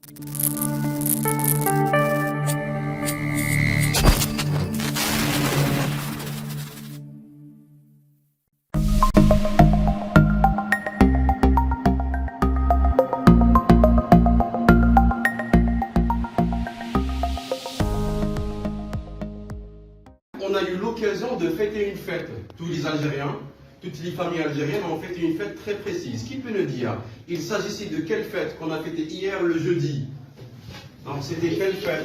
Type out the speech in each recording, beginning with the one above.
On a eu l'occasion de fêter une fête. Tous les Algériens, toutes les familles algériennes ont fêté une fête très précise. Qui peut nous dire, il s'agissait de quelle fête qu'on a fêté hier le jeudi? Donc c'était quelle fête?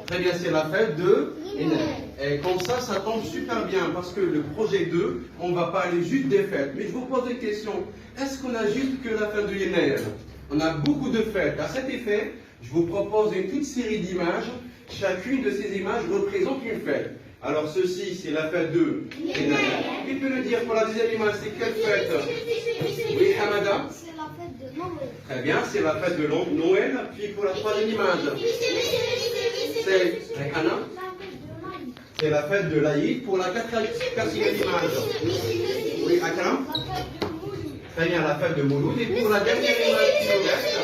Très bien, c'est la fête de Yennayer. Et comme ça tombe super bien parce que le projet 2, on va parler juste des fêtes. Mais je vous pose une question, est-ce qu'on a juste que la fête de Yennayer? On a beaucoup de fêtes. À cet effet, je vous propose une toute série d'images. Chacune de ces images représente une fête. Alors ceci, c'est la fête de Yennayer. Qui peut nous dire pour la deuxième image, c'est quelle fête? Oui, Hamada? C'est la fête de Noël. Très bien, c'est la fête de Noël. Puis pour la troisième image, c'est Anna? C'est la fête de l'Aïd. Pour la quatrième image, oui, Akram? Très bien, la fête de Mouloud. Et pour la dernière image qui nous reste,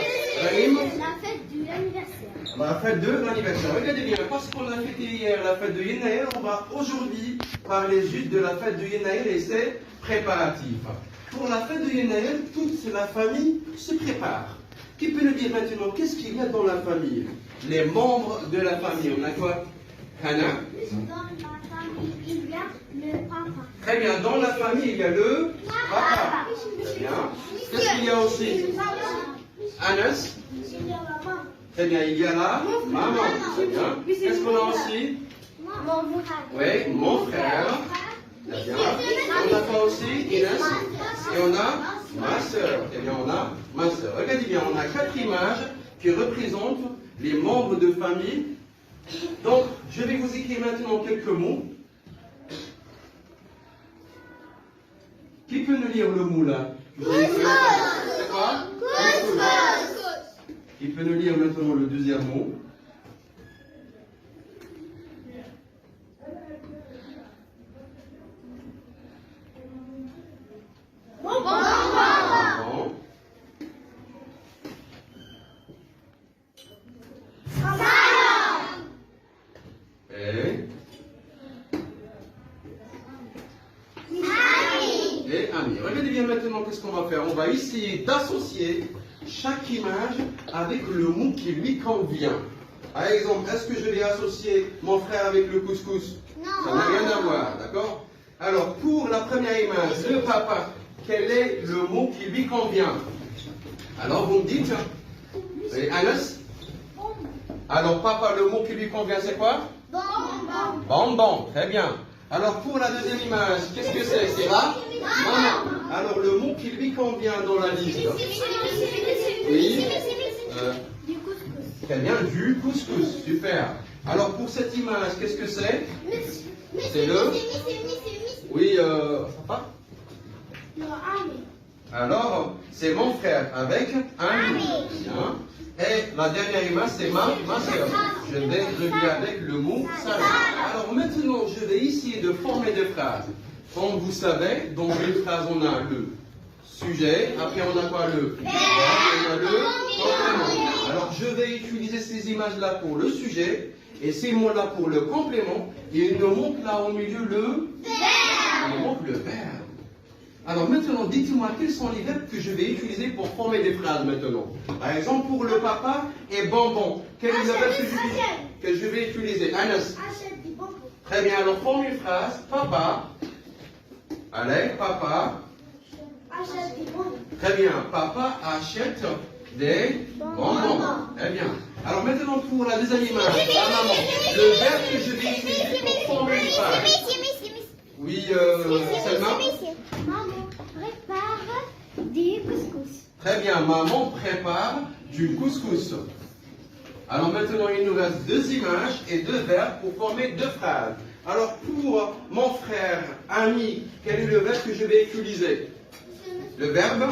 Rahim? La fête de l'anniversaire. La fête de l'anniversaire. Regardez bien, parce qu'on a fêté hier la fête de Yennayer, on va aujourd'hui parler juste de la fête de Yennayer et ses préparatifs. Pour la fête de Yennayer, toute la famille se prépare. Qui peut nous dire maintenant, qu'est-ce qu'il y a dans la famille? Les membres de la famille. On a quoi? Hana? Dans la famille, il y a le papa. Très bien, dans la famille, il y a le papa. Très bien. Qu'est-ce qu'il y a aussi? Anas? Il y a la maman. Très bien, il y a la maman. Très bien. Qu'est-ce qu'on a aussi? Mon frère. Oui, mon frère. Très bien. On a quoi aussi? Inès. Et on a ma soeur. Très bien, on a ma soeur. Regardez bien, on a 4 images qui représentent les membres de famille. Donc, je vais vous écrire maintenant quelques mots. Qui peut nous lire le mot là? C'est quoi? Qui peut nous lire maintenant le deuxième mot? Bon. Et amis. Regardez bien maintenant qu'est-ce qu'on va faire. On va essayer d'associer chaque image avec le mot qui lui convient. Par exemple, est-ce que je vais associer mon frère avec le couscous? Non. Ça n'a rien à voir, d'accord? Alors, pour la première image, le papa, quel est le mot qui lui convient? Alors, vous me dites, et Anas? Alors, papa, le mot qui lui convient, c'est quoi? Bonbon, très bien. Alors, pour la deuxième image, qu'est-ce que c'est? C'est là? Maman. Alors, le mot qui lui convient dans la liste? Oui. Du couscous. Très bien, du couscous, super. Alors, pour cette image, qu'est-ce que c'est? C'est le? Oui, papa? Alors, c'est mon frère avec un bien. Et la dernière image, c'est ma soeur. Je vais relier avec le mot salade. Alors maintenant, je vais essayer de former des phrases. Comme vous savez, dans une phrase, on a le sujet, après on a quoi? Le verbe, on a le complément. Alors je vais utiliser ces images-là pour le sujet, et ces mots-là pour le complément, et il nous manque là au milieu le verbe. Il nous manque le verbe. Alors maintenant, dites-moi quels sont les verbes que je vais utiliser pour former des phrases maintenant. Par exemple, pour le papa et bonbon, quel est le verbe que je vais utiliser? Anas. Achète des bonbons. Très bien, alors forme une phrase. Papa. Allez, papa. Achète des bonbons. Très bien, papa achète des bonbons. Très bien. Alors maintenant, pour la deuxième image, la maman, le verbe que je vais utiliser pour former une phrase. Oui, Selma. Maman prépare du couscous. Très bien, maman prépare du couscous. Alors maintenant, il nous reste 2 images et 2 verbes pour former 2 phrases. Alors pour mon frère, ami, quel est le verbe que je vais utiliser? Le verbe?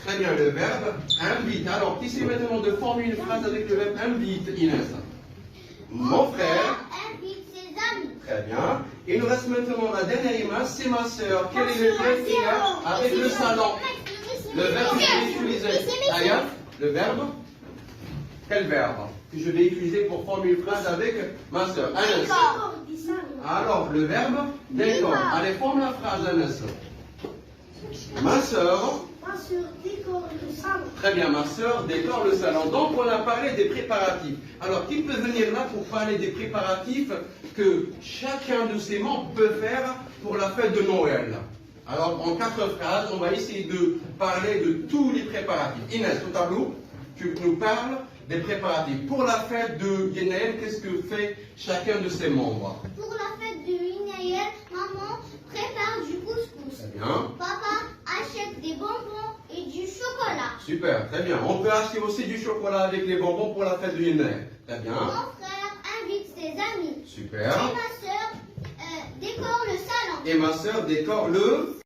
Très bien, le verbe invite. Alors, qui essaie maintenant de former une phrase avec le verbe invite, Inès? Mon frère invite ses amis. Très bien. Il nous reste maintenant la dernière image, c'est ma soeur. Quel est le lien qu'il y a avec le salon? Le verbe que je vais utiliser. Aya? Le verbe? Quel verbe que je vais utiliser pour former une phrase avec ma soeur? Anas. Alors, le verbe décore. Allez, forme la phrase, Anas. Ma soeur. Ma soeur décore le salon. Très bien, ma soeur décore le salon. Donc, on a parlé des préparatifs. Alors, qui peut venir là pour parler des préparatifs que chacun de ces membres peut faire pour la fête de Noël? Alors, en 4 phrases, on va essayer de parler de tous les préparatifs. Inès, au tableau, tu nous parles des préparatifs. Pour la fête de Yenaël, qu'est-ce que fait chacun de ses membres? Pour la fête de Inaël, maman prépare du couscous. Très bien. Papa achète des bonbons et du chocolat. Super, très bien. On peut acheter aussi du chocolat avec les bonbons pour la fête de Yenaël. Très bien. Mon frère invite ses amis. Super. Et ma soeur décore le salon. Et ma soeur décore le